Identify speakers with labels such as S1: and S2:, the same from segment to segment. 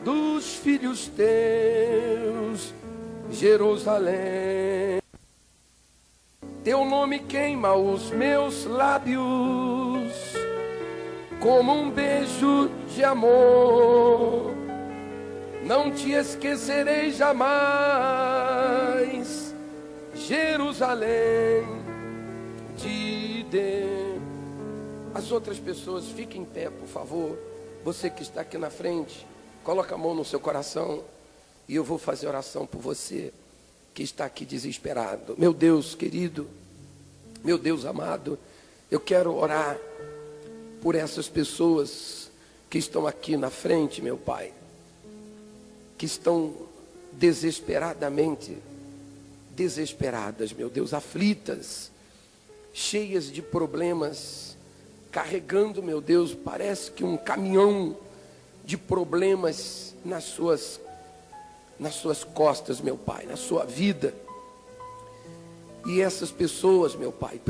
S1: dos filhos teus, Jerusalém. Teu nome queima os meus lábios, como um beijo de amor. Não te esquecerei jamais, Jerusalém de Deus. As outras pessoas, fiquem em pé, por favor. Você que está aqui na frente, coloca a mão no seu coração e eu vou fazer oração por você que está aqui desesperado. Meu Deus querido, meu Deus amado, eu quero orar por essas pessoas que estão aqui na frente, meu Pai, que estão desesperadas, meu Deus, aflitas, cheias de problemas, carregando, meu Deus, parece que um caminhão de problemas nas suas costas, meu Pai, na sua vida. E essas pessoas, meu Pai,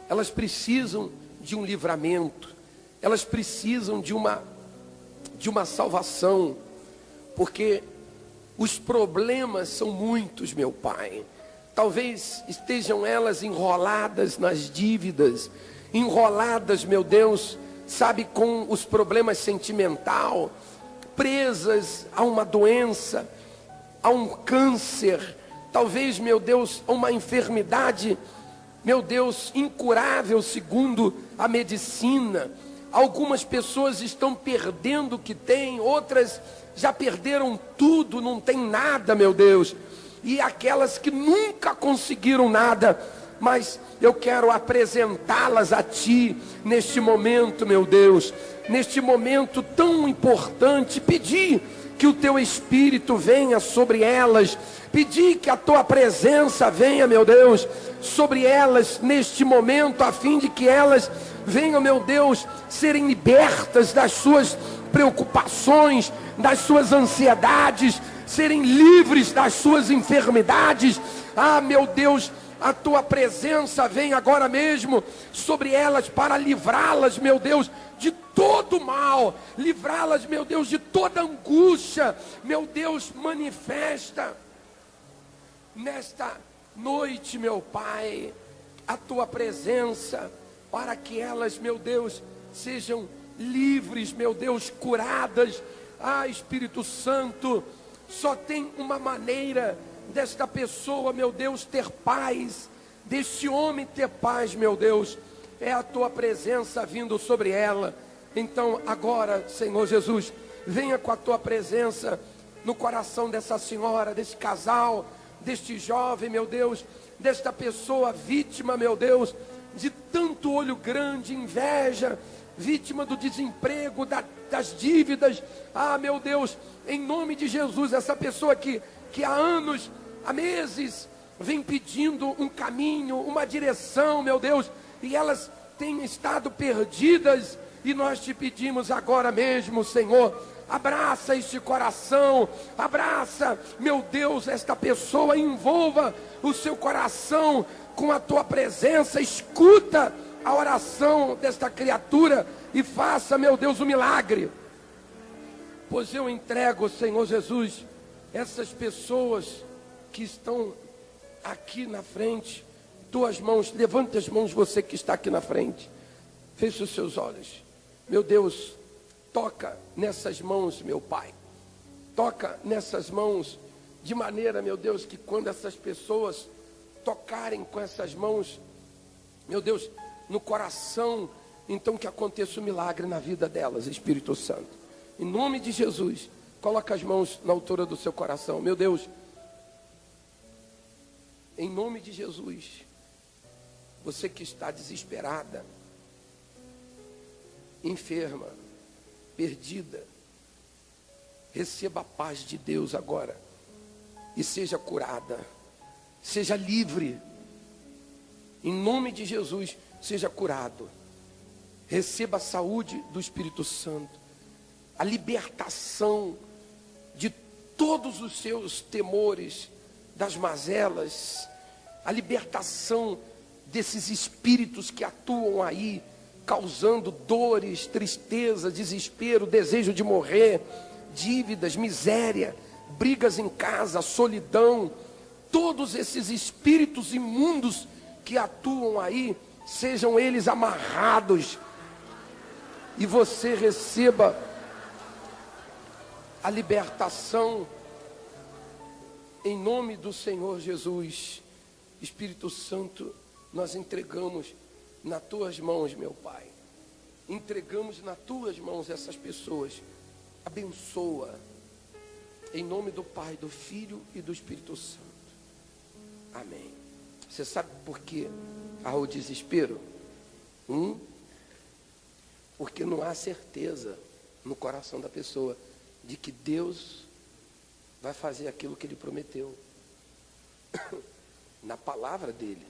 S1: elas precisam de um livramento, elas precisam de uma salvação, porque os problemas são muitos, meu Pai. Talvez estejam elas enroladas nas dívidas, enroladas, meu Deus, sabe, com os problemas sentimental, presas a uma doença, a um câncer, talvez, meu Deus, a uma enfermidade, meu Deus, incurável segundo a medicina. Algumas pessoas estão perdendo o que têm, outras já perderam tudo, não tem nada, meu Deus. E aquelas que nunca conseguiram nada, mas eu quero apresentá-las a Ti neste momento, meu Deus, neste momento tão importante, pedir que o Teu Espírito venha sobre elas, pedir que a Tua presença venha, meu Deus, sobre elas neste momento, a fim de que elas venham, meu Deus, serem libertas das suas preocupações, das suas ansiedades, serem livres das suas enfermidades. Ah, meu Deus, a Tua presença vem agora mesmo sobre elas para livrá-las, meu Deus, de todo mal, livrá-las, meu Deus, de toda angústia. Meu Deus, manifesta nesta noite, meu Pai, a Tua presença, para que elas, meu Deus, sejam livres, meu Deus, curadas. Ah, Espírito Santo, só tem uma maneira desta pessoa, meu Deus, ter paz, desse homem ter paz, meu Deus, é a Tua presença vindo sobre ela. Então agora, Senhor Jesus, venha com a Tua presença no coração dessa senhora, desse casal, deste jovem, meu Deus, desta pessoa vítima, meu Deus, de tanto olho grande, inveja, vítima do desemprego, das dívidas. Ah, meu Deus, em nome de Jesus, essa pessoa que há anos, há meses, vem pedindo um caminho, uma direção, meu Deus, e elas têm estado perdidas, e nós Te pedimos agora mesmo, Senhor, abraça este coração, abraça, meu Deus, esta pessoa, envolva o seu coração com a Tua presença, escuta a oração desta criatura e faça, meu Deus, um milagre. Pois eu entrego, Senhor Jesus, essas pessoas que estão aqui na frente, Tuas mãos, levante as mãos, você que está aqui na frente, feche os seus olhos. Meu Deus, toca nessas mãos, meu Pai, toca nessas mãos, de maneira, meu Deus, que quando essas pessoas tocarem com essas mãos, meu Deus, no coração, então que aconteça um milagre na vida delas, Espírito Santo. Em nome de Jesus, coloca as mãos na altura do seu coração. Meu Deus, em nome de Jesus, você que está desesperada, enferma, perdida, receba a paz de Deus agora e seja curada, seja livre. Em nome de Jesus, seja curado. Receba a saúde do Espírito Santo, a libertação de todos os seus temores, das mazelas, a libertação desses espíritos que atuam aí, causando dores, tristeza, desespero, desejo de morrer. dívidas, miséria, brigas em casa, solidão, todos esses espíritos imundos que atuam aí, sejam eles amarrados, e você receba a libertação em nome do Senhor Jesus. Espírito Santo, nós entregamos nas tuas mãos, meu Pai. Entregamos nas tuas mãos essas pessoas. Abençoa. Em nome do Pai, do Filho e do Espírito Santo. Amém. Você sabe por que há o desespero? Porque não há certeza no coração da pessoa de que Deus vai fazer aquilo que Ele prometeu. Na palavra dEle.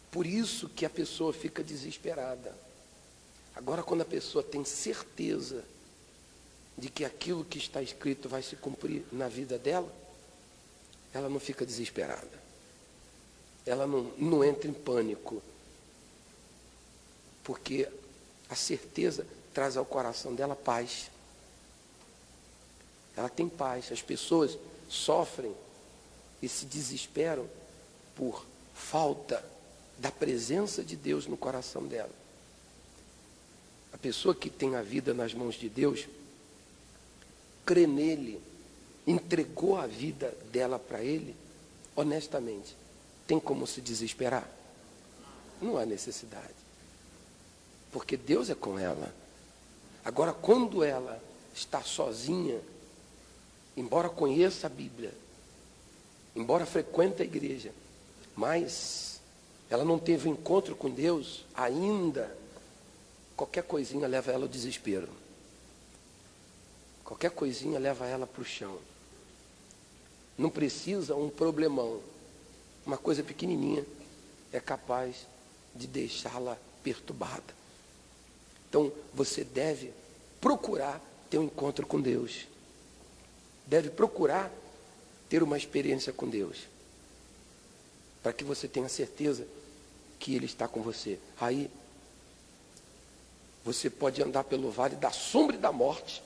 S1: Por isso que a pessoa fica desesperada. Agora, quando a pessoa tem certeza de que aquilo que está escrito vai se cumprir na vida dela, ela não fica desesperada. Ela não entra em pânico. Porque a certeza traz ao coração dela paz. Ela tem paz. As pessoas sofrem e se desesperam por falta da presença de Deus no coração dela. A pessoa que tem a vida nas mãos de Deus, crê nele, entregou a vida dela para ele, honestamente, tem como se desesperar? Não há necessidade. Porque Deus é com ela. Agora, quando ela está sozinha, embora conheça a Bíblia, embora frequente a igreja, mas ela não teve encontro com Deus ainda, qualquer coisinha leva ela ao desespero. Qualquer coisinha leva ela para o chão. Não precisa um problemão. Uma coisa pequenininha é capaz de deixá-la perturbada. Então, você deve procurar ter um encontro com Deus. Deve procurar ter uma experiência com Deus. Para que você tenha certeza que Ele está com você. Aí, você pode andar pelo vale da sombra e da morte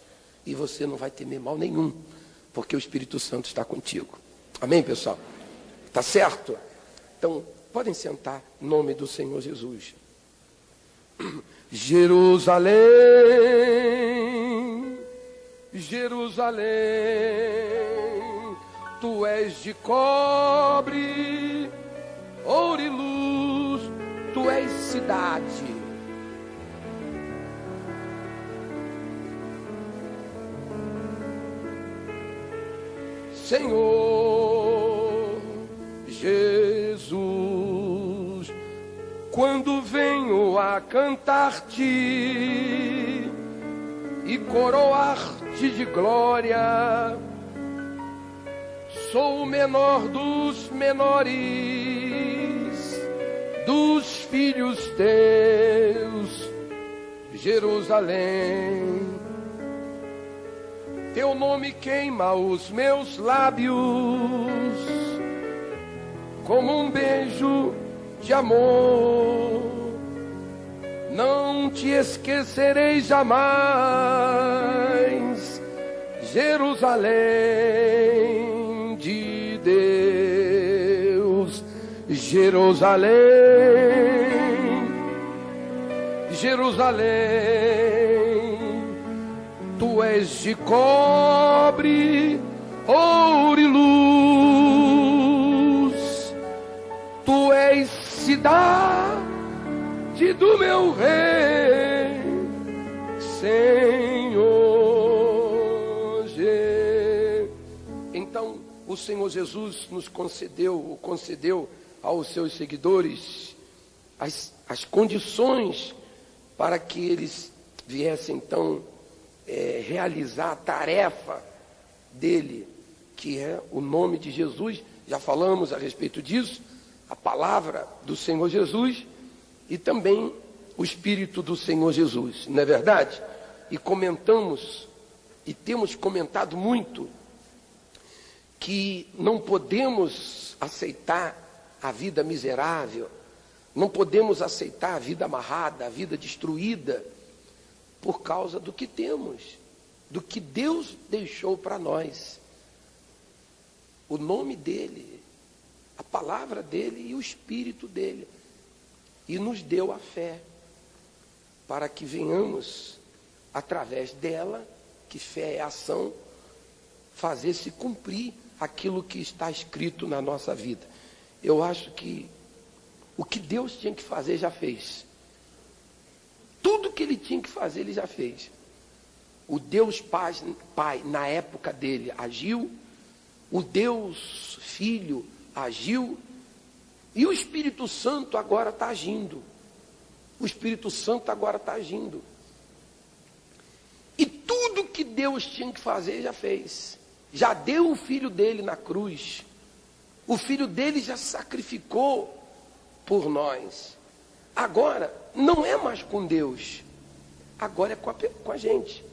S1: e você não vai temer mal nenhum, porque o Espírito Santo está contigo. Amém, pessoal? Tá certo? Então, podem sentar em nome do Senhor Jesus. Jerusalém, Jerusalém, tu és de cobre, ouro e luz, tu és cidade. Senhor Jesus, quando venho a cantar-te e coroar-te de glória, sou o menor dos menores, dos filhos teus, Jerusalém. Teu nome queima os meus lábios, como um beijo de amor. Não te esquecerei jamais, Jerusalém de Deus. Jerusalém, Jerusalém, tu és de cobre, ouro e luz, tu és cidade do meu rei, Senhor. Então, o Senhor Jesus nos concedeu aos seus seguidores as condições para que eles viessem, então, realizar a tarefa dele, que é o nome de Jesus. Já falamos a respeito disso, a palavra do Senhor Jesus e também o Espírito do Senhor Jesus, não é verdade? E comentamos, e temos comentado muito, que não podemos aceitar a vida miserável, não podemos aceitar a vida amarrada, a vida destruída, por causa do que temos, do que Deus deixou para nós. O nome dele, a palavra dele e o Espírito dele. E nos deu a fé, para que venhamos, através dela, que fé é ação, fazer se cumprir aquilo que está escrito na nossa vida. Eu acho que o que Deus tinha que fazer, já fez. Tudo que ele tinha que fazer, ele já fez. O Deus Pai, na época dele, agiu. O Deus Filho agiu. E o Espírito Santo agora está agindo. O Espírito Santo agora está agindo. E tudo que Deus tinha que fazer, já fez. Já deu o Filho dele na cruz. O Filho dele já sacrificou por nós. Agora, não é mais com Deus. Agora é com a gente.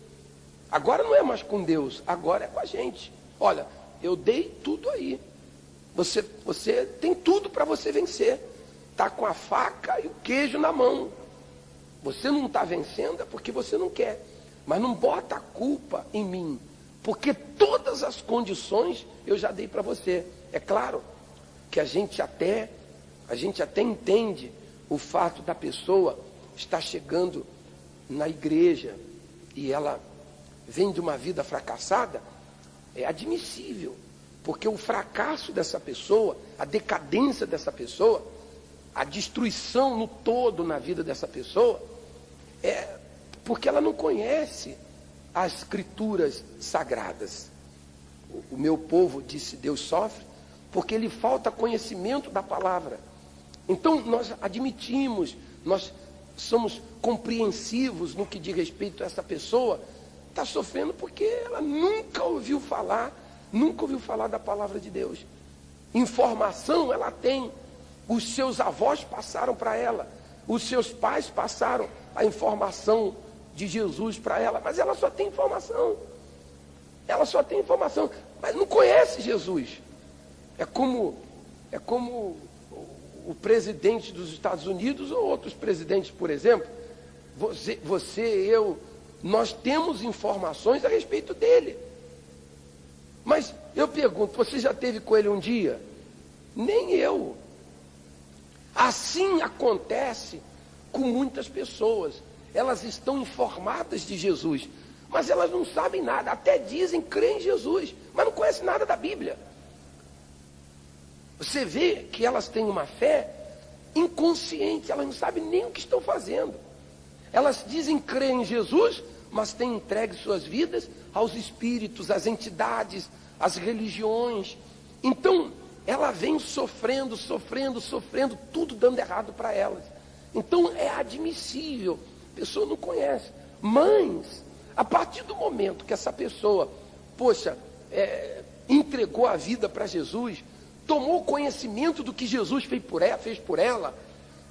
S1: Agora não é mais com Deus. Agora é com a gente. Olha, eu dei tudo aí. Você tem tudo para você vencer. Está com a faca e o queijo na mão. Você não está vencendo é porque você não quer. Mas não bota a culpa em mim. Porque todas as condições eu já dei para você. É claro que a gente até entende o fato da pessoa estar chegando na igreja e ela vem de uma vida fracassada. É admissível. Porque o fracasso dessa pessoa, a decadência dessa pessoa, a destruição no todo na vida dessa pessoa, é porque ela não conhece as escrituras sagradas. O meu povo, disse Deus, sofre porque lhe falta conhecimento da palavra. Então nós admitimos, nós somos compreensivos no que diz respeito a essa pessoa, está sofrendo porque ela nunca ouviu falar da palavra de Deus. Informação ela tem, os seus avós passaram para ela, os seus pais passaram a informação de Jesus para ela, mas ela só tem informação, mas não conhece Jesus. É como o presidente dos Estados Unidos ou outros presidentes, por exemplo. Você, eu, nós temos informações a respeito dele. Mas eu pergunto, você já esteve com ele um dia? Nem eu. Assim acontece com muitas pessoas. Elas estão informadas de Jesus, mas elas não sabem nada. Até dizem crer em Jesus, mas não conhecem nada da Bíblia. Você vê que elas têm uma fé inconsciente, elas não sabem nem o que estão fazendo. Elas dizem crer em Jesus, mas têm entregue suas vidas aos espíritos, às entidades, às religiões. Então, ela vem sofrendo, tudo dando errado para elas. Então, é admissível, a pessoa não conhece. Mas, a partir do momento que essa pessoa, entregou a vida para Jesus, tomou conhecimento do que Jesus fez por ela,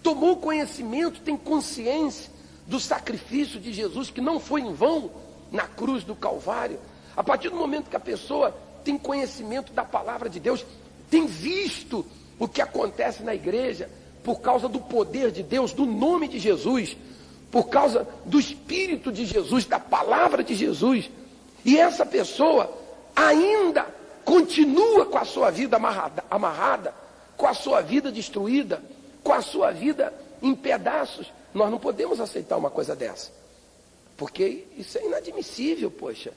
S1: tomou conhecimento, tem consciência do sacrifício de Jesus, que não foi em vão na cruz do Calvário. A partir do momento que a pessoa tem conhecimento da palavra de Deus, tem visto o que acontece na igreja, por causa do poder de Deus, do nome de Jesus, por causa do Espírito de Jesus, da palavra de Jesus, e essa pessoa ainda continua com a sua vida amarrada, com a sua vida destruída, com a sua vida em pedaços. Nós não podemos aceitar uma coisa dessa, porque isso é inadmissível, poxa.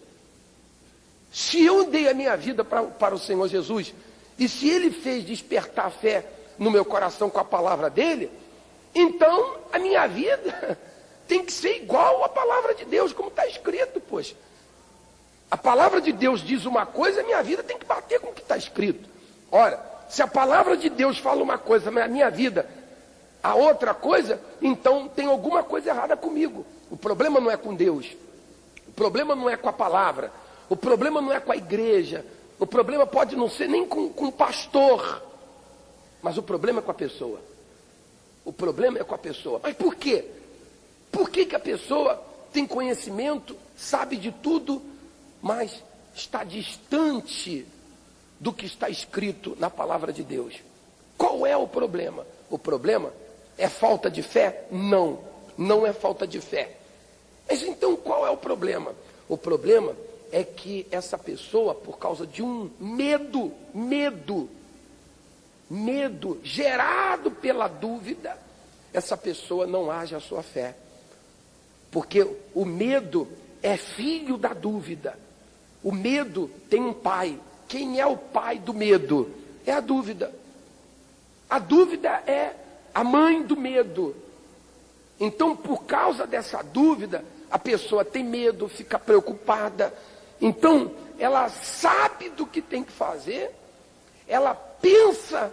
S1: Se eu dei a minha vida para o Senhor Jesus, e se Ele fez despertar a fé no meu coração com a palavra dEle, então a minha vida tem que ser igual à palavra de Deus, como está escrito, poxa. A palavra de Deus diz uma coisa, a minha vida tem que bater com o que está escrito. Ora, se a palavra de Deus fala uma coisa, mas a minha vida a outra coisa, então tem alguma coisa errada comigo. O problema não é com Deus, o problema não é com a palavra, o problema não é com a igreja, o problema pode não ser nem com o pastor, mas o problema é com a pessoa. O problema é com a pessoa. Mas por quê? Por que a pessoa tem conhecimento, sabe de tudo, mas está distante do que está escrito na palavra de Deus? Qual é o problema? O problema é falta de fé? Não, não é falta de fé. Mas então qual é o problema? O problema é que essa pessoa, por causa de um medo gerado pela dúvida, essa pessoa não age a sua fé. Porque o medo é filho da dúvida. O medo tem um pai. Quem é o pai do medo? É a dúvida. A dúvida é a mãe do medo. Então, por causa dessa dúvida, a pessoa tem medo, fica preocupada. Então, ela sabe do que tem que fazer, ela pensa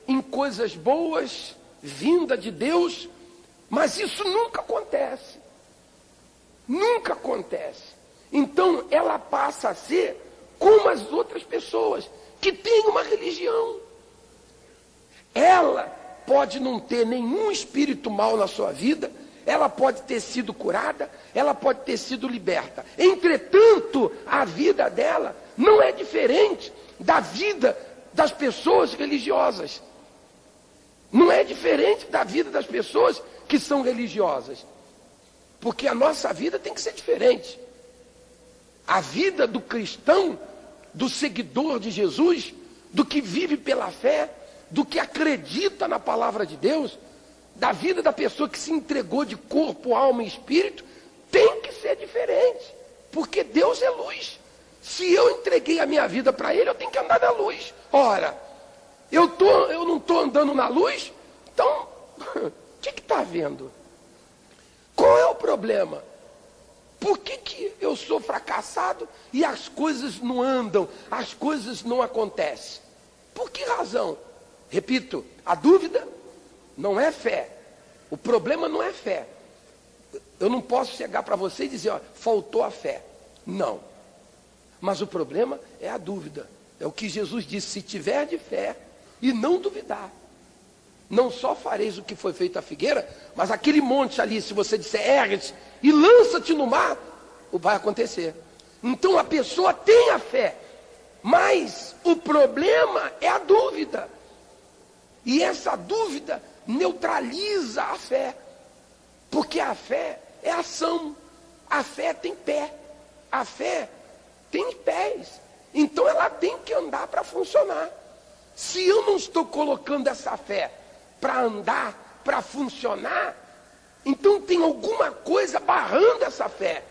S1: em coisas boas, vinda de Deus, mas isso nunca acontece. Nunca acontece. Então, ela passa a ser como as outras pessoas que têm uma religião. Ela pode não ter nenhum espírito mal na sua vida, ela pode ter sido curada, ela pode ter sido liberta. Entretanto, a vida dela não é diferente da vida das pessoas religiosas. Não é diferente da vida das pessoas que são religiosas. Porque a nossa vida tem que ser diferente. A vida do cristão, do seguidor de Jesus, do que vive pela fé, do que acredita na palavra de Deus, da vida da pessoa que se entregou de corpo, alma e espírito, tem que ser diferente. Porque Deus é luz. Se eu entreguei a minha vida para Ele, eu tenho que andar na luz. Ora, eu não estou andando na luz, então, o que está havendo? Qual é o problema? Por que eu sou fracassado e as coisas não andam, as coisas não acontecem? Por que razão? Repito, a dúvida não é fé. O problema não é fé. Eu não posso chegar para você e dizer, ó, faltou a fé. Não. Mas o problema é a dúvida. É o que Jesus disse, se tiver de fé e não duvidar, não só fareis o que foi feito à figueira, mas aquele monte ali, se você disser, ergue-te e lança-te no mar, vai acontecer. Então a pessoa tem a fé, mas o problema é a dúvida. E essa dúvida neutraliza a fé, porque a fé é ação, a fé tem pé, a fé tem pés, então ela tem que andar para funcionar. Se eu não estou colocando essa fé para andar, para funcionar, então tem alguma coisa barrando essa fé,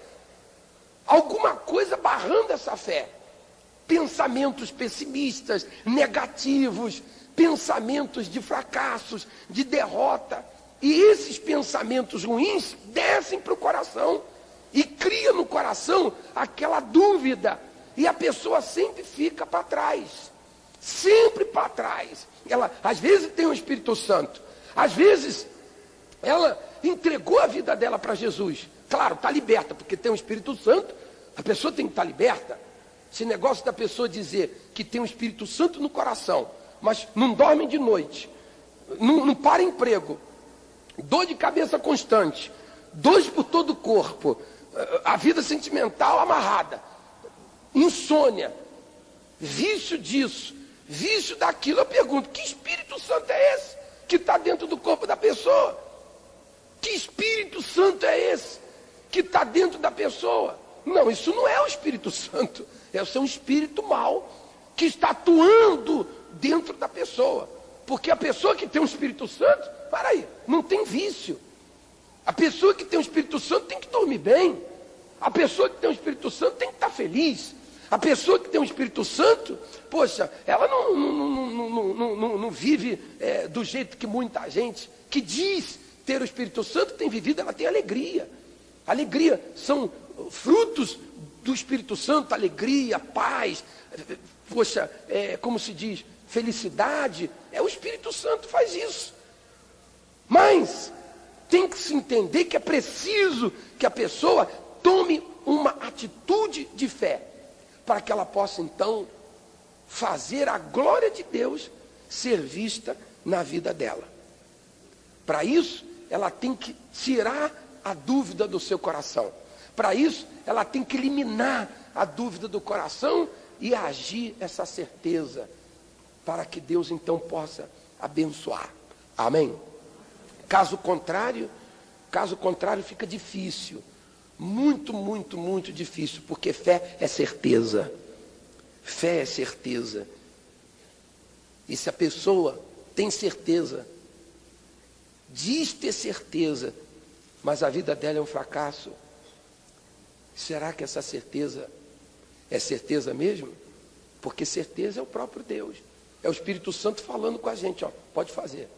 S1: alguma coisa barrando essa fé. Pensamentos pessimistas, negativos, pensamentos de fracassos, de derrota. E esses pensamentos ruins descem para o coração e cria no coração aquela dúvida. E a pessoa sempre fica para trás. Sempre para trás. Ela, às vezes, tem o Espírito Santo. Às vezes, ela entregou a vida dela para Jesus. Claro, está liberta, porque tem o Espírito Santo. A pessoa tem que estar liberta. Esse negócio da pessoa dizer que tem o Espírito Santo no coração, mas não dorme de noite, não para emprego, dor de cabeça constante, dores por todo o corpo, a vida sentimental amarrada, insônia, vício disso, vício daquilo. Eu pergunto, que Espírito Santo é esse que está dentro do corpo da pessoa? Que Espírito Santo é esse que está dentro da pessoa? Não, isso não é o Espírito Santo, é o seu espírito mau que está atuando dentro da pessoa. Porque a pessoa que tem o Espírito Santo, para aí, não tem vício. A pessoa que tem o Espírito Santo tem que dormir bem. A pessoa que tem o Espírito Santo tem que estar feliz. A pessoa que tem o Espírito Santo, poxa, ela não vive do jeito que muita gente que diz ter o Espírito Santo tem vivido, ela tem alegria. Alegria são frutos do Espírito Santo, alegria, paz, poxa, como se diz, felicidade. O Espírito Santo faz isso. Mas tem que se entender que é preciso que a pessoa tome uma atitude de fé, para que ela possa então fazer a glória de Deus ser vista na vida dela. Para isso, ela tem que tirar a dúvida do seu coração. Para isso, ela tem que eliminar a dúvida do coração e agir essa certeza, para que Deus então possa abençoar. Amém? Caso contrário fica difícil. Muito, muito, muito difícil, porque fé é certeza. Fé é certeza. E se a pessoa tem certeza, diz ter certeza, mas a vida dela é um fracasso, será que essa certeza é certeza mesmo? Porque certeza é o próprio Deus. É o Espírito Santo falando com a gente, ó, pode fazer.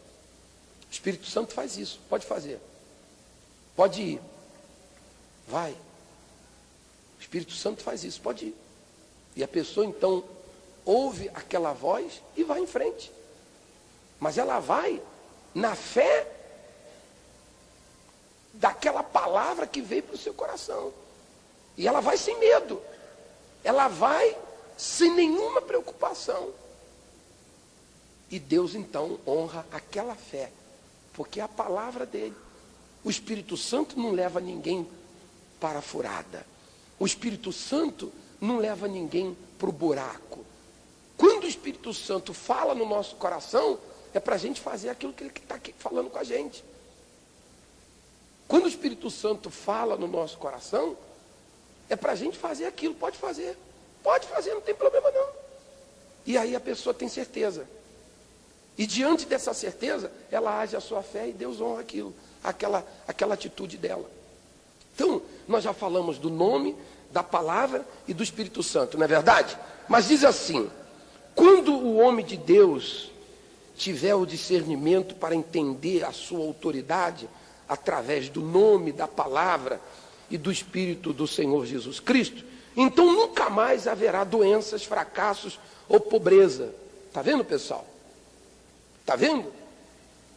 S1: O Espírito Santo faz isso, pode fazer. Pode ir. Vai. O Espírito Santo faz isso, pode ir. E a pessoa então ouve aquela voz e vai em frente. Mas ela vai na fé daquela palavra que veio para o seu coração. E ela vai sem medo. Ela vai sem nenhuma preocupação. E Deus então honra aquela fé, porque é a palavra dele. O Espírito Santo não leva ninguém para a furada. O Espírito Santo não leva ninguém para o buraco. Quando o Espírito Santo fala no nosso coração, é para a gente fazer aquilo que ele está falando com a gente. Quando o Espírito Santo fala no nosso coração, é para a gente fazer aquilo. Pode fazer, não tem problema não. E aí a pessoa tem certeza. E diante dessa certeza, ela age a sua fé e Deus honra aquilo, aquela atitude dela. Então, nós já falamos do nome, da palavra e do Espírito Santo, não é verdade? Mas diz assim: quando o homem de Deus tiver o discernimento para entender a sua autoridade através do nome, da palavra e do Espírito do Senhor Jesus Cristo, então nunca mais haverá doenças, fracassos ou pobreza. Está vendo, pessoal? Está vendo?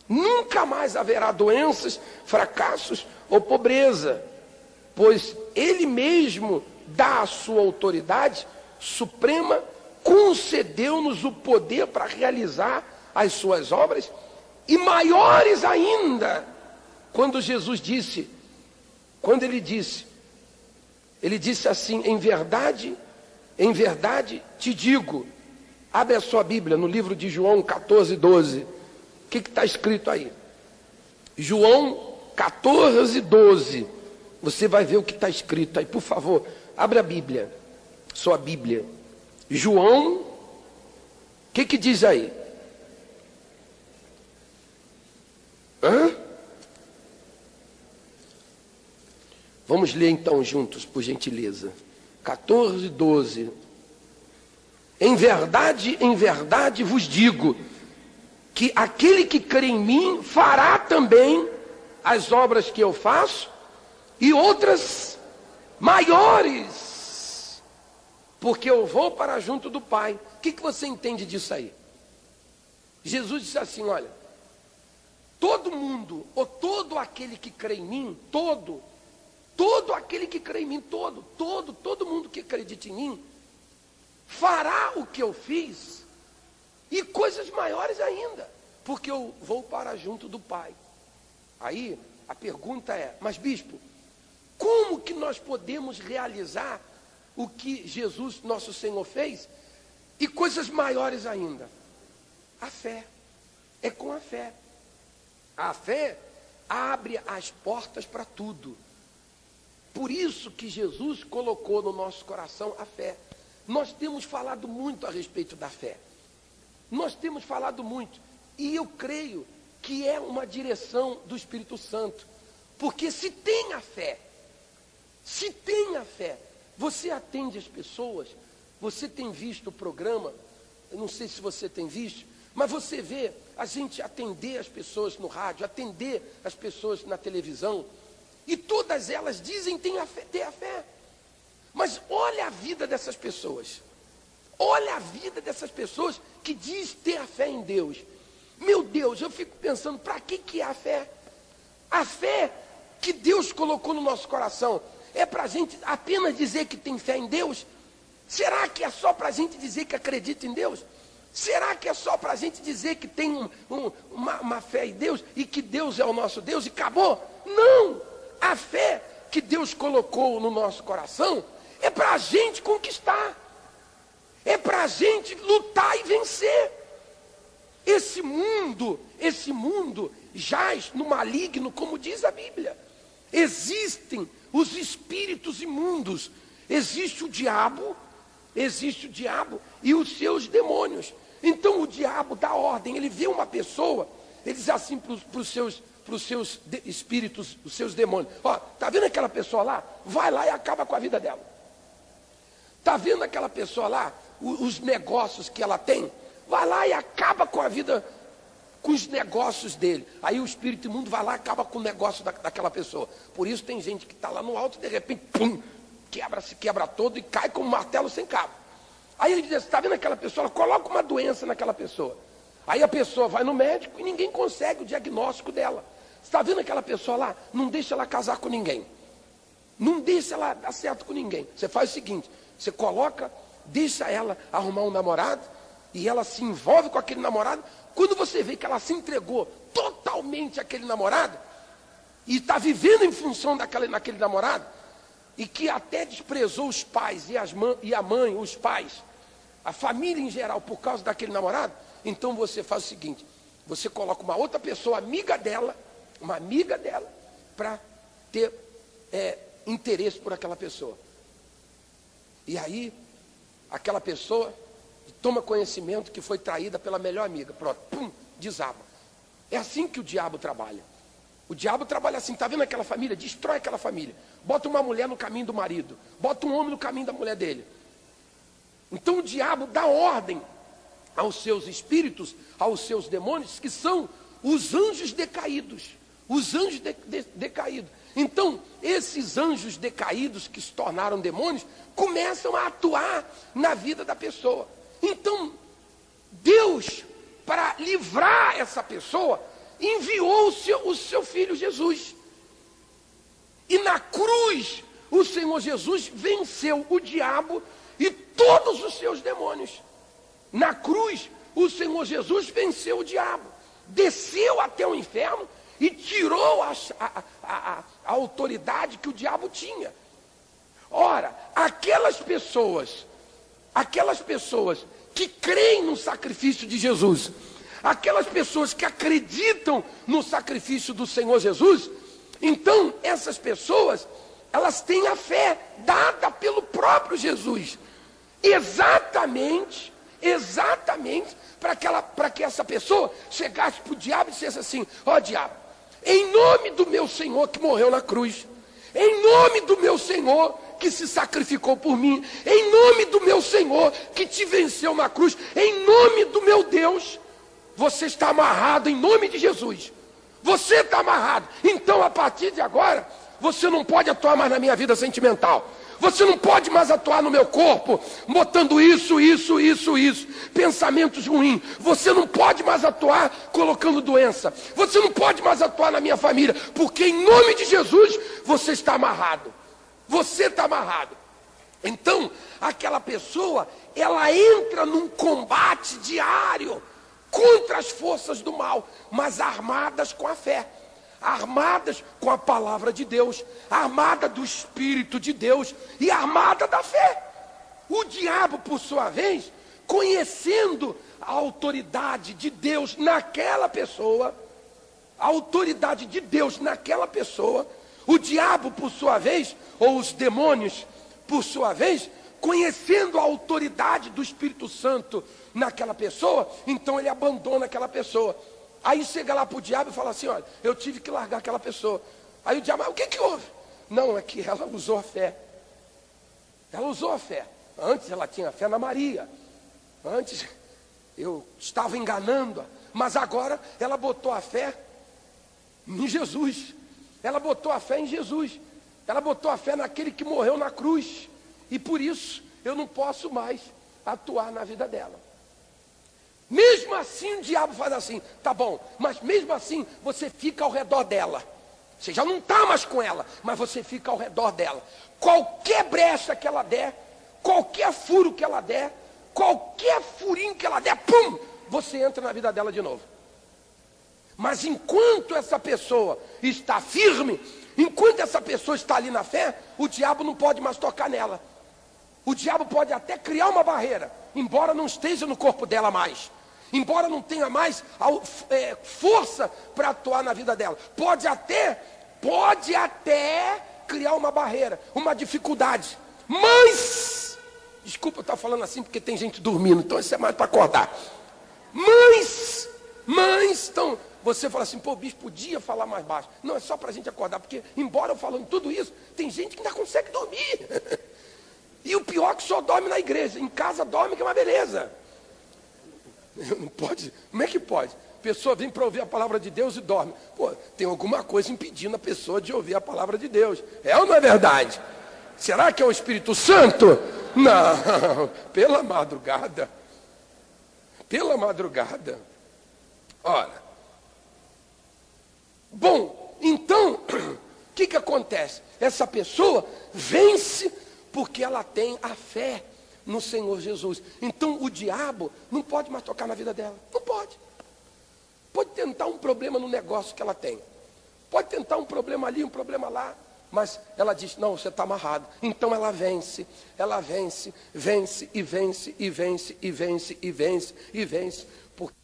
S1: Nunca mais haverá doenças, fracassos ou pobreza, pois Ele mesmo dá a sua autoridade suprema, concedeu-nos o poder para realizar as suas obras, e maiores ainda, quando ele disse assim: em verdade te digo. Abre a sua Bíblia no livro de João 14, 12. O que está escrito aí? João 14, 12. Você vai ver o que está escrito aí, por favor. Abre a Bíblia, sua Bíblia. João, o que diz aí? Vamos ler então juntos, por gentileza. 14, 12. Em verdade vos digo, que aquele que crê em mim fará também as obras que eu faço, e outras maiores, porque eu vou para junto do Pai. O que você entende disso aí? Jesus disse assim: olha, todo mundo, ou todo aquele que crê em mim, todo aquele que crê em mim, todo mundo que acredita em mim, fará o que eu fiz, e coisas maiores ainda, porque eu vou para junto do Pai. Aí a pergunta é: mas bispo, como que nós podemos realizar o que Jesus, nosso Senhor, fez, e coisas maiores ainda? A fé. É com a fé. A fé abre as portas para tudo. Por isso que Jesus colocou no nosso coração a fé. Nós temos falado muito a respeito da fé. Nós temos falado muito. E eu creio que é uma direção do Espírito Santo. Porque se tem a fé, você atende as pessoas. Você tem visto o programa, eu não sei se você tem visto, mas você vê a gente atender as pessoas no rádio, atender as pessoas na televisão, e todas elas dizem ter a fé. Mas olha a vida dessas pessoas. Olha a vida dessas pessoas que diz ter a fé em Deus. Meu Deus, eu fico pensando, para que é a fé? A fé que Deus colocou no nosso coração é para a gente apenas dizer que tem fé em Deus? Será que é só para a gente dizer que acredita em Deus? Será que é só para a gente dizer que tem uma fé em Deus e que Deus é o nosso Deus e acabou? Não! A fé que Deus colocou no nosso coração é para a gente conquistar. É para a gente lutar e vencer. Esse mundo jaz no maligno, como diz a Bíblia. Existem os espíritos imundos. Existe o diabo e os seus demônios. Então o diabo dá ordem, ele vê uma pessoa, ele diz assim para os seus espíritos, os seus demônios: ó, tá vendo aquela pessoa lá? Vai lá e acaba com a vida dela. Tá vendo aquela pessoa lá, os negócios que ela tem? Vai lá e acaba com a vida, com os negócios dele. Aí o espírito imundo vai lá e acaba com o negócio daquela pessoa. Por isso tem gente que está lá no alto e de repente, pum, se quebra todo e cai como um martelo sem cabo. Aí ele diz: está vendo aquela pessoa? Ela coloca uma doença naquela pessoa. Aí a pessoa vai no médico e ninguém consegue o diagnóstico dela. Está vendo aquela pessoa lá? Não deixa ela casar com ninguém. Não deixa ela dar certo com ninguém. Você faz o seguinte: você coloca, deixa ela arrumar um namorado e ela se envolve com aquele namorado. Quando você vê que ela se entregou totalmente àquele namorado e está vivendo em função naquele namorado, e que até desprezou os pais e a mãe, os pais, a família em geral, por causa daquele namorado, então você faz o seguinte: você coloca uma outra pessoa, amiga dela, para ter interesse por aquela pessoa. E aí, aquela pessoa toma conhecimento que foi traída pela melhor amiga. Pronto, pum, desaba. É assim que o diabo trabalha. O diabo trabalha assim: está vendo aquela família? Destrói aquela família. Bota uma mulher no caminho do marido. Bota um homem no caminho da mulher dele. Então o diabo dá ordem aos seus espíritos, aos seus demônios, que são os anjos decaídos. Os anjos decaídos. Então, esses anjos decaídos que se tornaram demônios, começam a atuar na vida da pessoa. Então, Deus, para livrar essa pessoa, enviou o seu filho Jesus. E na cruz, o Senhor Jesus venceu o diabo e todos os seus demônios. Na cruz, o Senhor Jesus venceu o diabo, desceu até o inferno e tirou a autoridade que o diabo tinha. Ora, aquelas pessoas que creem no sacrifício de Jesus, aquelas pessoas que acreditam no sacrifício do Senhor Jesus, então essas pessoas, elas têm a fé dada pelo próprio Jesus, exatamente para que essa pessoa chegasse para o diabo e dissesse assim: ó diabo, em nome do meu Senhor que morreu na cruz, em nome do meu Senhor que se sacrificou por mim, em nome do meu Senhor que te venceu na cruz, em nome do meu Deus, você está amarrado em nome de Jesus. Você está amarrado. Então, a partir de agora, você não pode atuar mais na minha vida sentimental. Você não pode mais atuar no meu corpo, botando isso, pensamentos ruins. Você não pode mais atuar colocando doença. Você não pode mais atuar na minha família, porque em nome de Jesus, você está amarrado. Você está amarrado. Então, aquela pessoa, ela entra num combate diário contra as forças do mal, mas armadas com a fé, armadas com a palavra de Deus, armada do Espírito de Deus e armada da fé. O diabo, por sua vez, conhecendo a autoridade de Deus naquela pessoa, o diabo, por sua vez, ou os demônios, por sua vez, conhecendo a autoridade do Espírito Santo naquela pessoa, então ele abandona aquela pessoa. Aí chega lá para o diabo e fala assim: olha, eu tive que largar aquela pessoa. Aí o diabo: o que houve? Não, é que ela usou a fé. Ela usou a fé. Antes ela tinha fé na Maria. Antes eu estava enganando-a. Mas agora ela botou a fé em Jesus. Ela botou a fé em Jesus. Ela botou a fé naquele que morreu na cruz. E por isso eu não posso mais atuar na vida dela. Mesmo assim o diabo faz assim: tá bom, mas mesmo assim você fica ao redor dela. Você já não está mais com ela, mas você fica ao redor dela. Qualquer brecha que ela der, qualquer furo que ela der, qualquer furinho que ela der, pum, você entra na vida dela de novo. Mas enquanto essa pessoa está firme, enquanto essa pessoa está ali na fé, o diabo não pode mais tocar nela. O diabo pode até criar uma barreira, embora não esteja no corpo dela mais, embora não tenha mais força para atuar na vida dela. Pode até criar uma barreira, uma dificuldade. Mas, desculpa eu estar falando assim porque tem gente dormindo, então isso é mais para acordar. Mas, então, você fala assim, pô, bicho, podia falar mais baixo. Não, é só para a gente acordar, porque embora eu falando tudo isso, tem gente que ainda consegue dormir. E o pior é que só dorme na igreja, em casa dorme que é uma beleza. Não pode, como é que pode? A pessoa vem para ouvir a palavra de Deus e dorme. Pô, tem alguma coisa impedindo a pessoa de ouvir a palavra de Deus. É ou não é verdade? Será que é o Espírito Santo? Não, pela madrugada. Pela madrugada. Ora. Bom, então, o que acontece? Essa pessoa vence porque ela tem a fé no Senhor Jesus. Então o diabo não pode mais tocar na vida dela. Não pode. Pode tentar um problema no negócio que ela tem. Pode tentar um problema ali, um problema lá. Mas ela diz, não, você está amarrado. Então ela vence, vence, e vence, e vence, e vence, e vence, e vence. Porque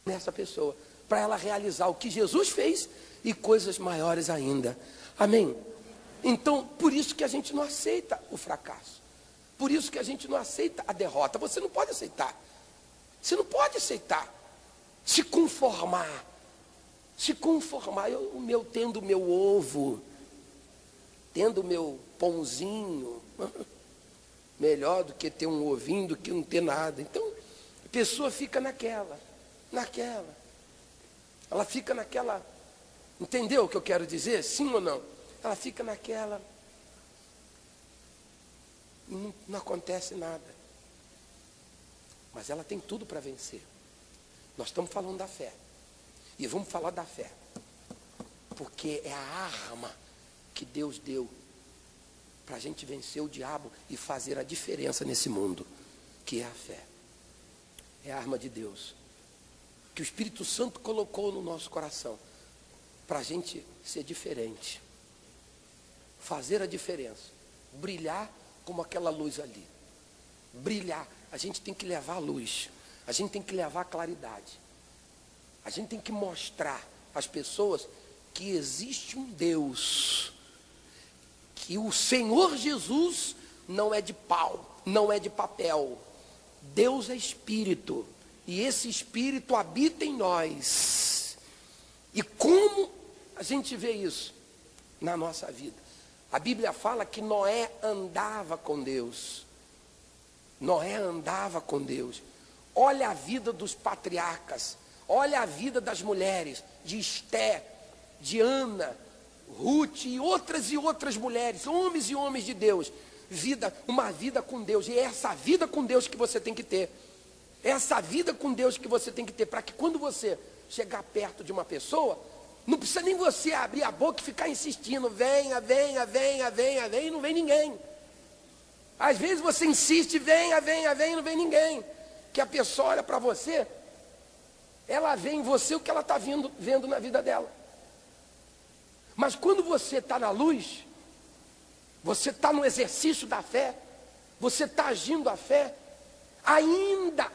S1: nessa pessoa, para ela realizar o que Jesus fez e coisas maiores ainda. Amém? Então, por isso que a gente não aceita o fracasso. Por isso que a gente não aceita a derrota. Você não pode aceitar. Você não pode aceitar. Se conformar. Se conformar. Eu tendo o meu ovo, tendo o meu pãozinho, melhor do que ter um ovinho, do que não ter nada. Então, a pessoa fica naquela. Ela fica naquela. Entendeu o que eu quero dizer? Sim ou não? Ela fica naquela. E não acontece nada. Mas ela tem tudo para vencer. Nós estamos falando da fé. E vamos falar da fé. Porque é a arma que Deus deu para a gente vencer o diabo e fazer a diferença nesse mundo, que é a fé. É a arma de Deus, que o Espírito Santo colocou no nosso coração, para a gente ser diferente, fazer a diferença, brilhar como aquela luz ali. Brilhar, a gente tem que levar a luz, a gente tem que levar a claridade, a gente tem que mostrar às pessoas que existe um Deus, que o Senhor Jesus não é de pau, não é de papel. Deus é Espírito, e esse Espírito habita em nós. E como A gente vê isso na nossa vida. A Bíblia fala que Noé andava com Deus. Noé andava com Deus. Olha a vida dos patriarcas. Olha a vida das mulheres, de Esté, de Ana, Ruth e outras mulheres, homens e homens de Deus. Uma vida com Deus. E é essa vida com Deus que você tem que ter. É essa vida com Deus que você tem que ter, para que quando você chegar perto de uma pessoa, não precisa nem você abrir a boca e ficar insistindo, venha, venha, venha, venha, venha, e não vem ninguém. Às vezes você insiste, venha, venha, venha, e não vem ninguém. Que a pessoa olha para você, ela vê em você o que ela está vendo na vida dela. Mas quando você está na luz, você está no exercício da fé, você está agindo a fé, ainda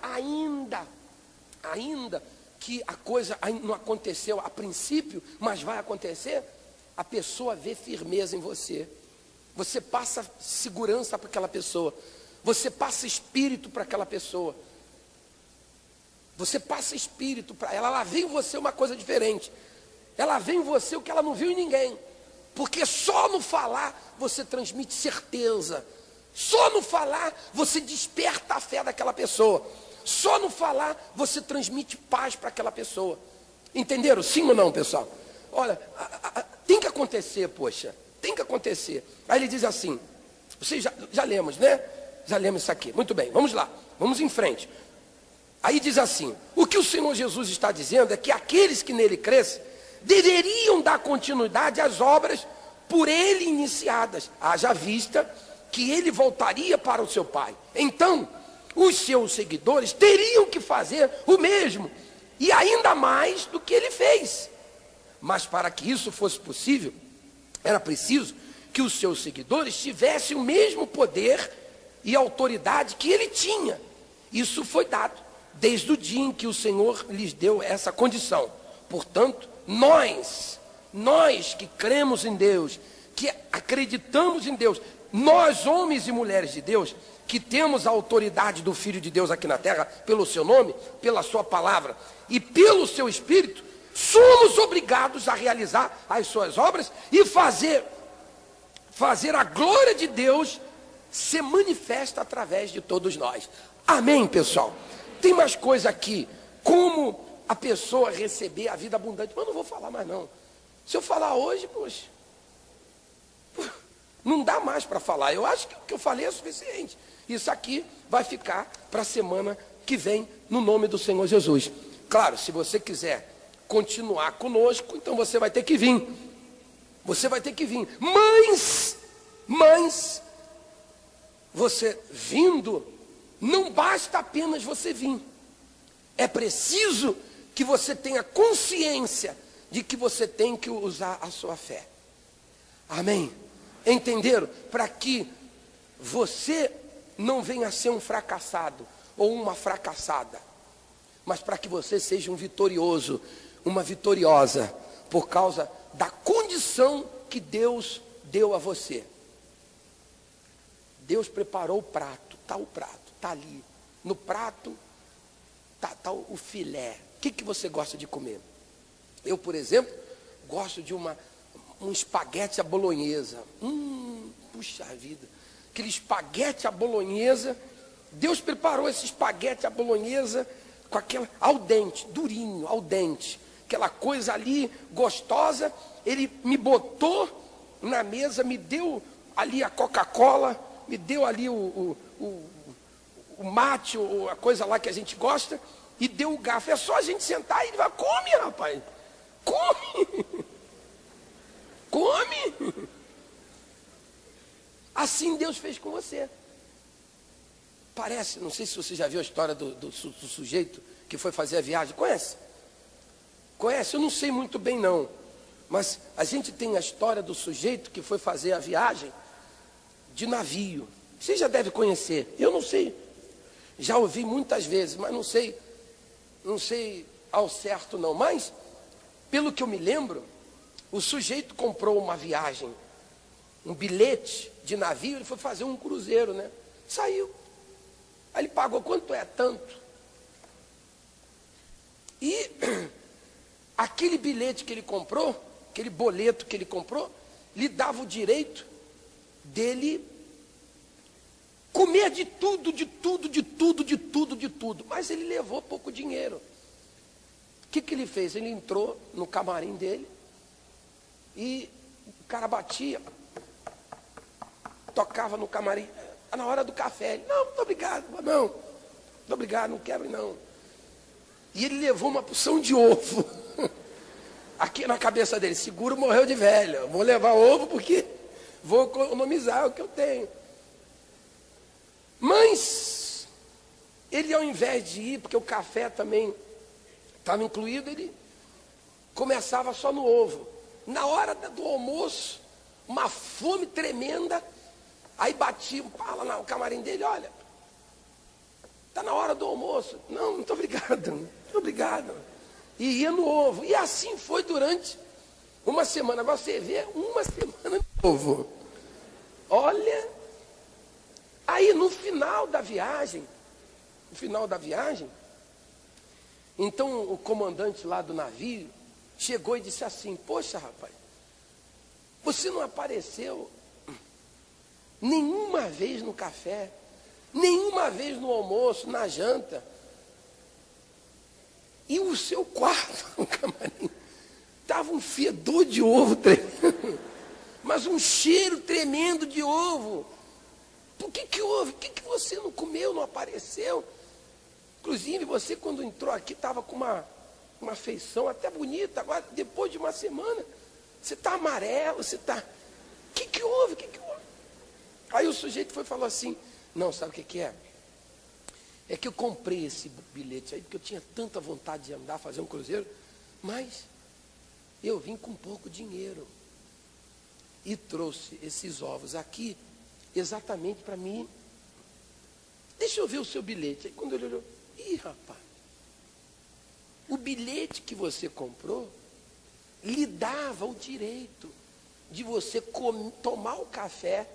S1: que a coisa não aconteceu a princípio, mas vai acontecer, a pessoa vê firmeza em você. Você passa segurança para aquela pessoa. Você passa espírito para aquela pessoa. Você passa espírito para ela. Ela vê em você uma coisa diferente. Ela vê em você o que ela não viu em ninguém. Porque só no falar você transmite certeza. Só no falar você desperta a fé daquela pessoa. Só no falar você transmite paz para aquela pessoa. Entenderam? Sim ou não, pessoal? Olha, tem que acontecer, poxa. Tem que acontecer. Aí ele diz assim, vocês já lemos, né? Já lemos isso aqui. Muito bem, vamos lá. Vamos em frente. Aí diz assim, o que o Senhor Jesus está dizendo é que aqueles que nele crescem deveriam dar continuidade às obras por ele iniciadas, haja vista que ele voltaria para o seu Pai. Então, os seus seguidores teriam que fazer o mesmo, e ainda mais do que ele fez. Mas para que isso fosse possível, era preciso que os seus seguidores tivessem o mesmo poder e autoridade que ele tinha. Isso foi dado desde o dia em que o Senhor lhes deu essa condição. Portanto, nós que cremos em Deus, que acreditamos em Deus, nós, homens e mulheres de Deus, que temos a autoridade do Filho de Deus aqui na terra, pelo seu nome, pela sua palavra e pelo seu Espírito, somos obrigados a realizar as suas obras e fazer a glória de Deus ser manifesta através de todos nós. Amém, pessoal? Tem mais coisa aqui, como a pessoa receber a vida abundante, mas eu não vou falar mais não. Se eu falar hoje, poxa, não dá mais para falar. Eu acho que o que eu falei é suficiente. Isso aqui vai ficar para a semana que vem, no nome do Senhor Jesus. Claro, se você quiser continuar conosco, então você vai ter que vir. Você vai ter que vir. Mas você vindo, não basta apenas você vir. É preciso que você tenha consciência de que você tem que usar a sua fé. Amém? Entenderam? Para que você não venha a ser um fracassado ou uma fracassada, mas para que você seja um vitorioso, uma vitoriosa, por causa da condição que Deus deu a você. Deus preparou o prato, está ali. No prato está o filé. O que você gosta de comer? Eu, por exemplo, gosto de um espaguete à bolonhesa. Puxa vida, aquele espaguete à bolonhesa. Deus preparou esse espaguete à bolonhesa com aquela al dente, durinho, al dente, aquela coisa ali gostosa. Ele me botou na mesa, me deu ali a Coca-Cola, me deu ali o mate, a coisa lá que a gente gosta, e deu o garfo. É só a gente sentar e ele vai, come, rapaz, come, come. Assim Deus fez com você. Parece, não sei se você já viu a história do sujeito que foi fazer a viagem. Conhece? Conhece? Eu não sei muito bem não, mas a gente tem a história do sujeito que foi fazer a viagem de navio. Você já deve conhecer, eu não sei. Já ouvi muitas vezes, mas não sei ao certo não. Mas, pelo que eu me lembro, o sujeito comprou uma viagem, um bilhete de navio, ele foi fazer um cruzeiro, né? Saiu. Aí ele pagou, quanto é? Tanto. E aquele bilhete que ele comprou, aquele boleto que ele comprou, lhe dava o direito dele comer de tudo, de tudo, de tudo, de tudo, de tudo. Mas ele levou pouco dinheiro. O que ele fez? Ele entrou no camarim dele e o cara batia, tocava no camarim. Na hora do café, ele, não, muito obrigado, não, muito obrigado, não quero não. E ele levou uma porção de ovo aqui na cabeça dele. Seguro morreu de velho, vou levar ovo porque vou economizar o que eu tenho. Mas ele, ao invés de ir, porque o café também estava incluído, ele começava só no ovo. Na hora do almoço, uma fome tremenda, aí batia lá no camarim dele, olha, está na hora do almoço. Não, muito obrigado, muito obrigado. E ia no ovo. E assim foi durante uma semana. Você vê, uma semana no ovo. Olha, aí no final da viagem, então o comandante lá do navio chegou e disse assim, poxa rapaz, você não apareceu nenhuma vez no café, nenhuma vez no almoço, na janta. E o seu quarto, no camarim, estava um fedor de ovo tremendo, mas um cheiro tremendo de ovo. Por que houve? Por que você não comeu, não apareceu? Inclusive, você quando entrou aqui estava com uma feição até bonita. Agora, depois de uma semana, você está amarelo, você está... O que houve? O que houve? Aí o sujeito foi e falou assim, não, sabe o que é? É que eu comprei esse bilhete aí, porque eu tinha tanta vontade de andar, fazer um cruzeiro, mas eu vim com pouco dinheiro. E trouxe esses ovos aqui, exatamente para mim. Deixa eu ver o seu bilhete. Aí quando ele olhou, ih, rapaz, o bilhete que você comprou lhe dava o direito de você tomar o café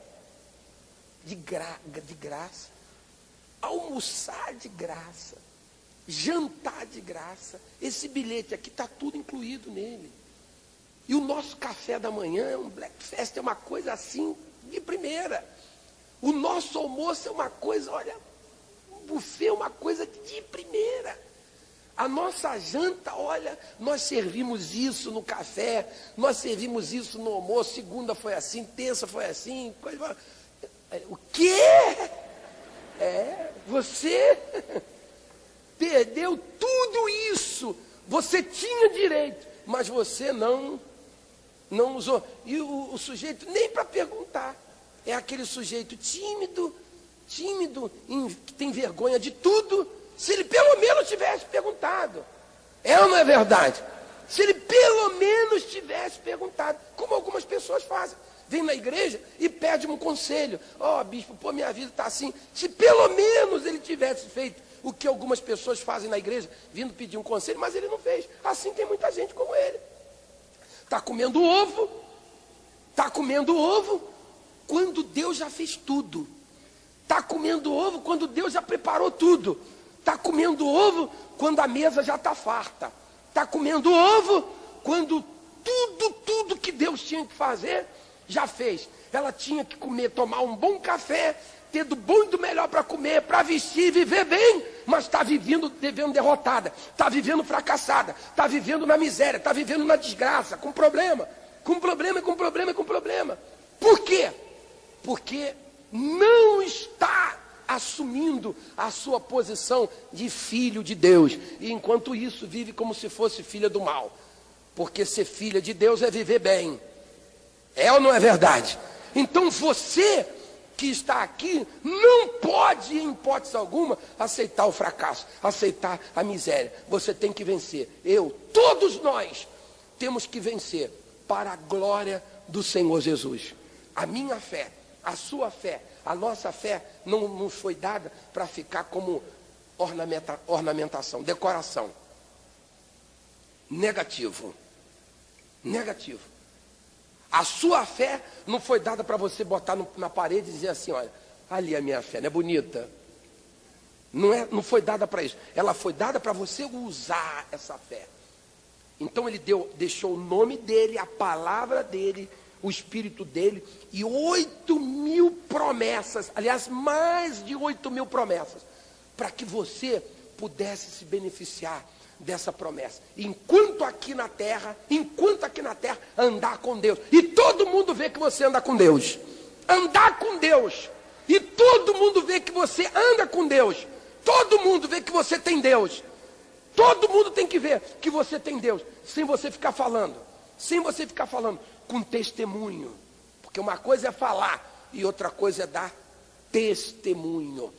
S1: de graça, almoçar de graça, jantar de graça. Esse bilhete aqui está tudo incluído nele. E o nosso café da manhã é um breakfast, é uma coisa assim de primeira. O nosso almoço é uma coisa, olha, um buffet é uma coisa de primeira. A nossa janta, olha, nós servimos isso no café, nós servimos isso no almoço, segunda foi assim, terça foi assim, coisa... O quê? Você perdeu tudo isso. Você tinha direito, mas você não usou. E o sujeito nem para perguntar. É aquele sujeito tímido, que tem vergonha de tudo. Se ele pelo menos tivesse perguntado. É ou não é verdade? Se ele pelo menos tivesse perguntado, como algumas pessoas fazem. Vem na igreja e pede um conselho. Ó, bispo, pô, minha vida está assim. Se pelo menos ele tivesse feito o que algumas pessoas fazem na igreja, vindo pedir um conselho, mas ele não fez. Assim tem muita gente como ele. Está comendo ovo quando Deus já fez tudo. Está comendo ovo quando Deus já preparou tudo. Está comendo ovo quando a mesa já está farta. Está comendo ovo quando tudo que Deus tinha que fazer, já fez. Ela tinha que comer, tomar um bom café, ter do bom e do melhor para comer, para vestir, viver bem, mas está vivendo derrotada, está vivendo fracassada, está vivendo na miséria, está vivendo na desgraça, com problema. Por quê? Porque não está assumindo a sua posição de filho de Deus, e enquanto isso vive como se fosse filha do mal, porque ser filha de Deus é viver bem. É ou não é verdade? Então você que está aqui não pode, em hipótese alguma, aceitar o fracasso, aceitar a miséria. Você tem que vencer. Todos nós temos que vencer para a glória do Senhor Jesus. A minha fé, a sua fé, a nossa fé não nos foi dada para ficar como ornamentação, decoração. Negativo. A sua fé não foi dada para você botar na parede e dizer assim, olha, ali a minha fé, não é bonita? Não foi dada para isso. Ela foi dada para você usar essa fé. Então ele deixou o nome dele, a palavra dele, o Espírito dele e 8.000 promessas, aliás, mais de 8.000 promessas, para que você pudesse se beneficiar dessa promessa. Enquanto aqui na terra, andar com Deus. E todo mundo vê que você anda com Deus. Andar com Deus. E todo mundo vê que você anda com Deus. Todo mundo vê que você tem Deus. Todo mundo tem que ver que você tem Deus, sem você ficar falando, com testemunho, porque uma coisa é falar e outra coisa é dar testemunho.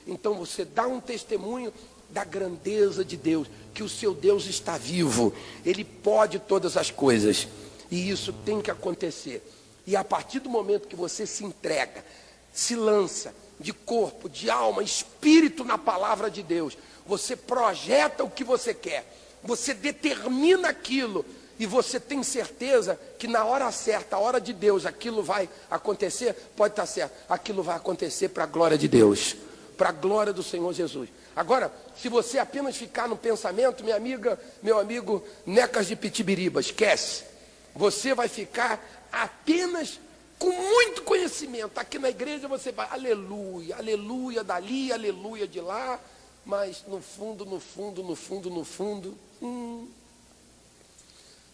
S1: Então você dá um testemunho da grandeza de Deus, que o seu Deus está vivo, Ele pode todas as coisas, e isso tem que acontecer. E a partir do momento que você se entrega, se lança de corpo, de alma, espírito na palavra de Deus, você projeta o que você quer, você determina aquilo, e você tem certeza que na hora certa, a hora de Deus, aquilo vai acontecer. Pode estar certo, aquilo vai acontecer para a glória de Deus, para a glória do Senhor Jesus. Agora, se você apenas ficar no pensamento, minha amiga, meu amigo, Necas de Pitibiriba, esquece. Você vai ficar apenas com muito conhecimento. Aqui na igreja você vai, aleluia, aleluia dali, aleluia de lá, mas no fundo,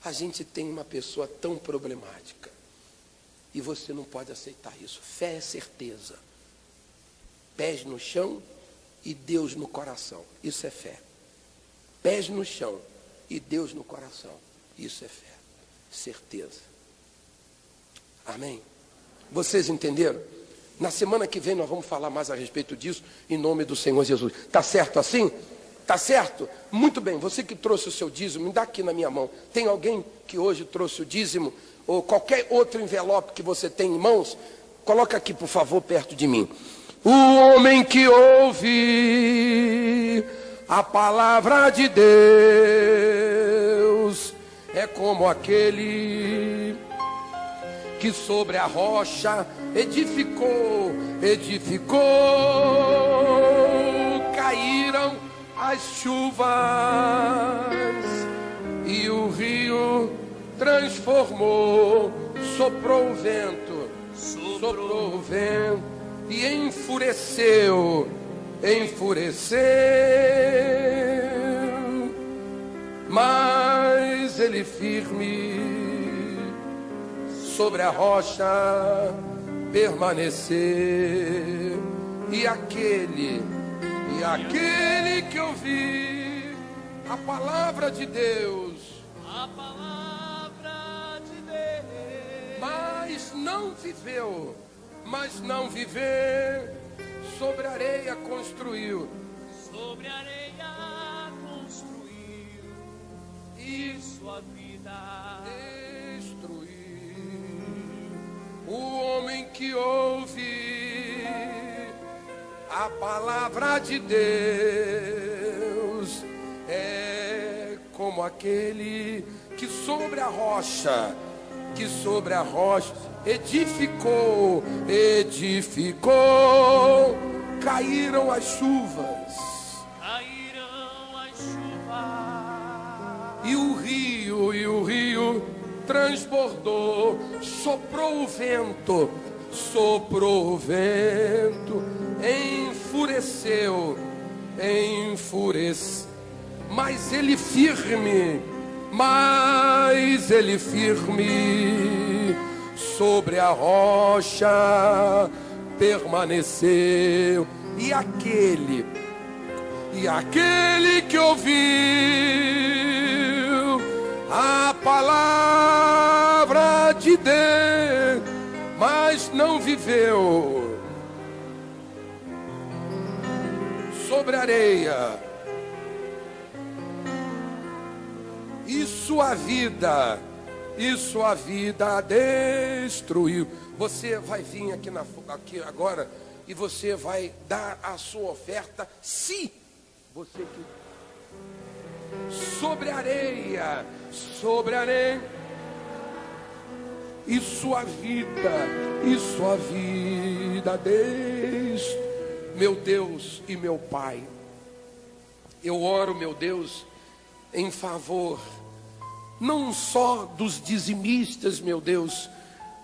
S1: a gente tem uma pessoa tão problemática. E você não pode aceitar isso. Fé é certeza. Pés no chão e Deus no coração. Isso é fé. Pés no chão e Deus no coração. Isso é fé. Certeza. Amém? Vocês entenderam? Na semana que vem nós vamos falar mais a respeito disso, em nome do Senhor Jesus. Tá certo assim? Tá certo? Muito bem, você que trouxe o seu dízimo, me dá aqui na minha mão. Tem alguém que hoje trouxe o dízimo, ou qualquer outro envelope que você tem em mãos? Coloca aqui, por favor, perto de mim. O homem que ouve a palavra de Deus é como aquele que sobre a rocha edificou, caíram as chuvas e o rio transformou, soprou o vento e enfureceu, mas ele firme sobre a rocha permaneceu, e aquele que ouviu a palavra de Deus, mas não viveu, sobre areia construiu, e sua vida destruiu. O homem que ouve a palavra de Deus é como aquele que sobre a rocha edificou, caíram as chuvas, e o rio transbordou, soprou o vento, enfureceu, mas ele firme, sobre a rocha permaneceu, e aquele que ouviu a palavra de Deus, mas não viveu, sobre areia, e sua vida destruiu. Você vai vir aqui agora e você vai dar a sua oferta, se você que sobre areia, e sua vida meu Deus e meu Pai. Eu oro, meu Deus, em favor, não só dos dizimistas, meu Deus,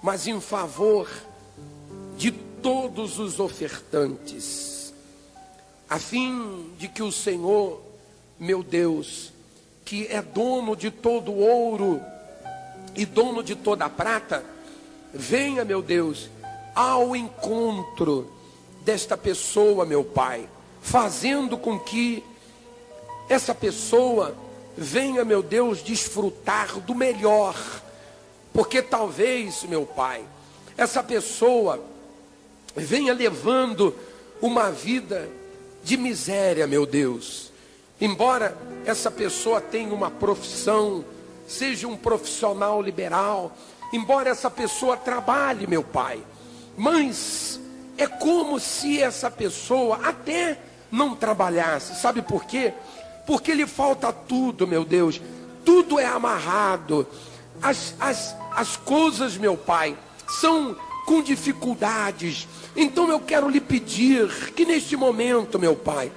S1: mas em favor de todos os ofertantes, a fim de que o Senhor, meu Deus, que é dono de todo o ouro e dono de toda a prata, venha, meu Deus, ao encontro desta pessoa, meu Pai, fazendo com que essa pessoa venha, meu Deus, desfrutar do melhor, porque talvez, meu Pai, essa pessoa venha levando uma vida de miséria, meu Deus. Embora essa pessoa tenha uma profissão, seja um profissional liberal, embora essa pessoa trabalhe, meu Pai, mas é como se essa pessoa até não trabalhasse. Sabe por quê? Porque lhe falta tudo, meu Deus. Tudo é amarrado. As coisas, meu Pai, são com dificuldades. Então eu quero lhe pedir que neste momento, meu Pai,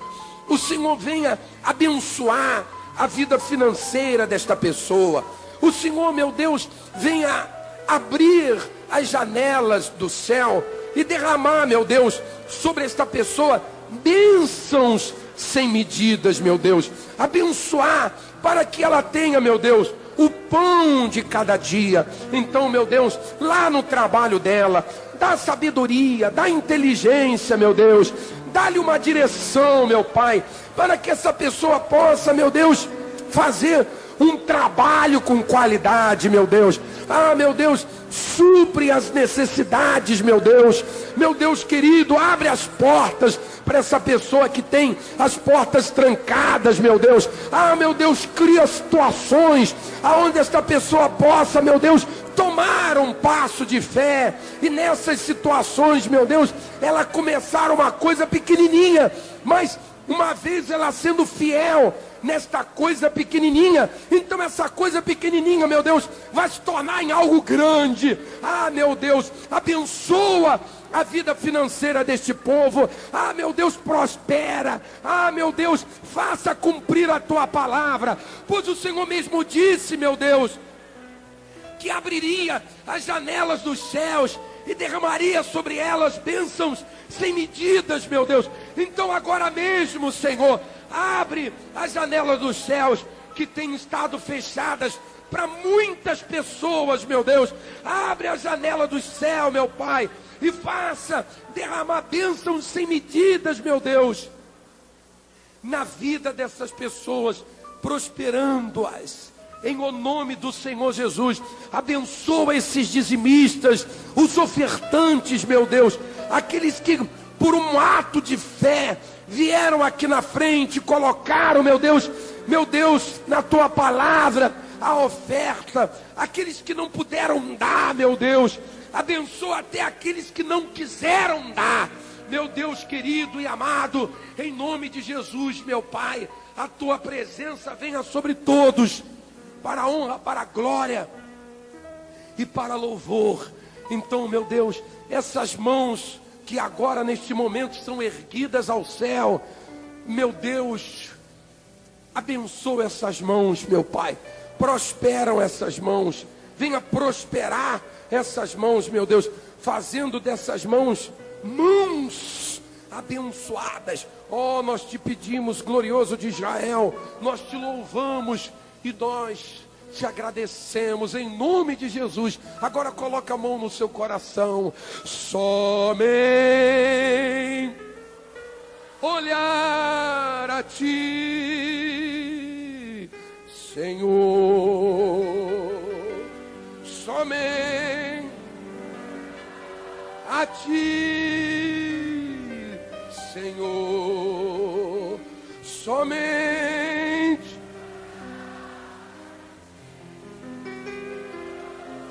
S1: o Senhor venha abençoar a vida financeira desta pessoa. O Senhor, meu Deus, venha abrir as janelas do céu e derramar, meu Deus, sobre esta pessoa bênçãos sem medidas, meu Deus. Abençoar para que ela tenha, meu Deus, o pão de cada dia. Então, meu Deus, lá no trabalho dela, dá sabedoria, dá inteligência, meu Deus. Dá-lhe uma direção, meu Pai, para que essa pessoa possa, meu Deus, fazer um trabalho com qualidade, meu Deus. Ah, meu Deus, supre as necessidades, meu Deus. Meu Deus querido, abre as portas para essa pessoa que tem as portas trancadas, meu Deus. Ah, meu Deus, cria situações aonde esta pessoa possa, meu Deus, tomar um passo de fé. E nessas situações, meu Deus, ela começar uma coisa pequenininha, mas uma vez ela sendo fiel nesta coisa pequenininha, então essa coisa pequenininha, meu Deus, vai se tornar em algo grande. Ah, meu Deus, abençoa a vida financeira deste povo. Ah, meu Deus, prospera. Ah, meu Deus, faça cumprir a tua palavra, pois o Senhor mesmo disse, meu Deus, que abriria as janelas dos céus e derramaria sobre elas bênçãos sem medidas, meu Deus. Então agora mesmo, Senhor, abre as janelas dos céus que têm estado fechadas para muitas pessoas, meu Deus. Abre a janela do céu, meu Pai, e faça derramar bênçãos sem medidas, meu Deus, na vida dessas pessoas, prosperando-as em o nome do Senhor Jesus. Abençoa esses dizimistas, os ofertantes, meu Deus, aqueles que por um ato de fé vieram aqui na frente, colocaram, meu Deus, na tua palavra a oferta. Aqueles que não puderam dar, meu Deus, abençoa até aqueles que não quiseram dar, meu Deus querido e amado, em nome de Jesus, meu Pai, a tua presença venha sobre todos, para a honra, para a glória e para louvor. Então, meu Deus, essas mãos que agora neste momento são erguidas ao céu, meu Deus, abençoa essas mãos, meu Pai, prosperam essas mãos, venha prosperar essas mãos, meu Deus, fazendo dessas mãos abençoadas. Oh, nós te pedimos, glorioso de Israel, nós te louvamos e nós te agradecemos em nome de Jesus. Agora coloca a mão no seu coração. Somente olhar a ti, Senhor, somente a ti, Senhor, somente,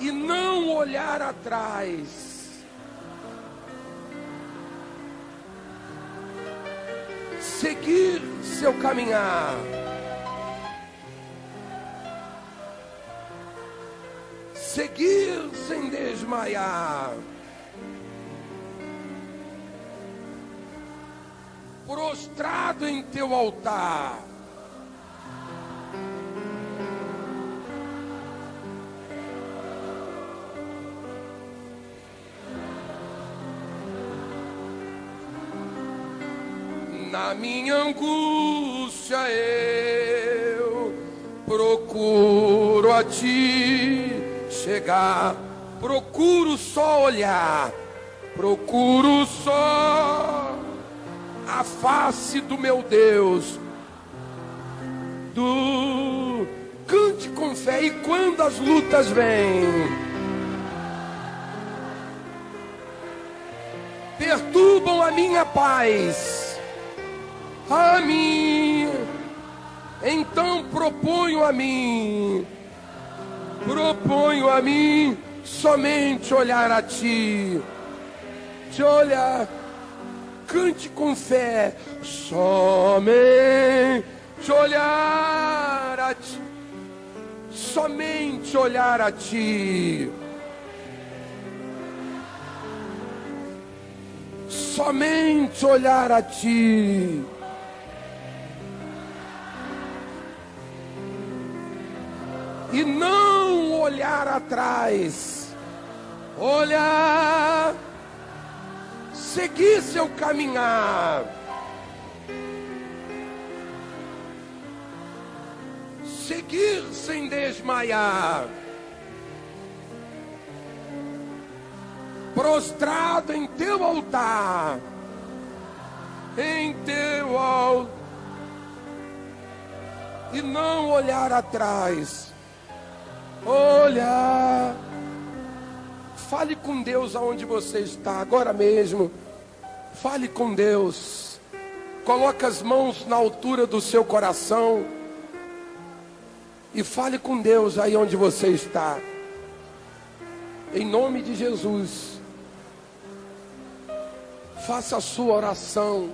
S1: e não olhar atrás. Seguir seu caminhar. Seguir sem desmaiar. Prostrado em teu altar. Na minha angústia eu procuro a ti chegar, procuro só olhar, procuro só a face do meu Deus. Cante com fé, e quando as lutas vêm, perturbam a minha paz, a mim, então proponho a mim somente olhar a ti, te olhar. Cante com fé, somente olhar a ti, somente olhar a ti, somente olhar a ti. E não olhar atrás, olhar, seguir seu caminhar, seguir sem desmaiar, prostrado em teu altar, e não olhar atrás, olhar. Fale com Deus aonde você está, agora mesmo. Fale com Deus. Coloque as mãos na altura do seu coração e fale com Deus aí onde você está. Em nome de Jesus. Faça a sua oração.